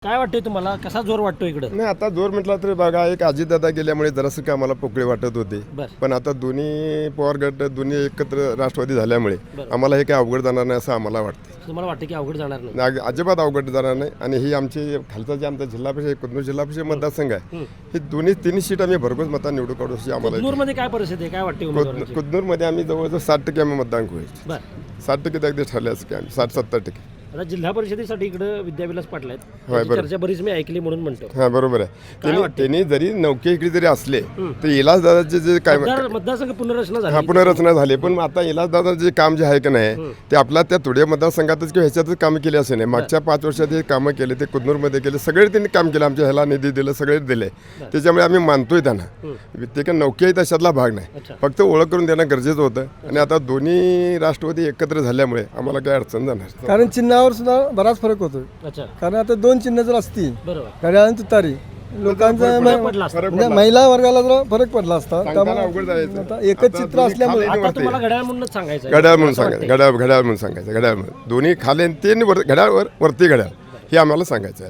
काय वाटतंय तुम्हाला, कसा जोर वाटतो इकडं? नाही, आता जोर म्हटला तरी बघा, एक अजितदादा गेल्यामुळे जरासं का आम्हाला पोकळे वाटत होते. बरं. पण आता दोन्ही पवार गट दोन्ही एकत्र राष्ट्रवादी झाल्यामुळे बरं. आम्हाला हे काही अवघड जाणार नाही असं आम्हाला वाटतं. तुम्हाला वाटतं की अवघड जाणार नाही? अजिबात अवघड जाणार नाही. आणि ही आमची खालचा जे आमचा जिल्हा परिषद कुदनूर जिल्हा परिषद मतदारसंघ आहे, हे दोन्ही तिन्ही सीट आम्ही भरघोस मता निवडून काढू अशी आम्हाला मध्ये काय परिस्थिती आहे, काय वाटते उमेदवारांची? कुदनूरमध्ये आम्ही जवळजवळ 60% आम्ही मतदान होईल. बरं. 60% अगदी ठरले असं की आम्ही 60-70%. आता जिल्हा परिषदेसाठी इकडं विद्याविलास पाटील आहेत. होय, त्याची बरं. चर्चा बरीच मी ऐकली म्हणून म्हणतो. हा, बरोबर आहे. त्यांनी जरी नौके इकडे जरी असले तर इलाजदादाचे जे काय मतदारसंघ पुनर्रचना झाली. हा, पुनर्रचना झाली. पण आता इलाजदादा जे काम जे आहे की नाही ते आपला त्या तुडे मतदारसंघातच किंवा ह्याच्यातच कामं केली असे नाही. मागच्या 5 वर्षात हे कामं केले, ते कुदनूरमध्ये केले, सगळे त्यांनी काम केलं. आमच्या ह्याला निधी दिलं, सगळे दिले. त्याच्यामुळे आम्ही मानतोय त्यांना. ते काय नौके आहेत अशातला भाग नाही. अच्छा. फक्त ओळख करून देणं गरजेचं होतं. आणि आता दोन्ही राष्ट्रवादी एकत्र झाल्यामुळे आम्हाला काही अडचण जाणार नाही. कारण चिन्हावर सुद्धा बराच फरक होतो. अच्छा. कारण आता 2 चिन्ह जर असतील, बरोबर. घड्याळ आणि तुतारी, लोकांचा फरक पडला असता. फरक म्हणजे पडला. महिला वर्गाला जर फरक पडला असता. सांगताना अवघड जायचं. आता एकच आता चित्र दोन्ही असल्यामुळे खाली आता तुम्हाला घड्याळ म्हणूनच सांगायचं आहे. घड्याळ म्हणून असं सांगायचं, वाटतंय. घड्याळ म्हणून सांगायचं, घड्याळ म्हणून दोन्ही खाली आणि ते घड्याळ वरती घड्याळ हे आम्हाला सांगायचं आहे.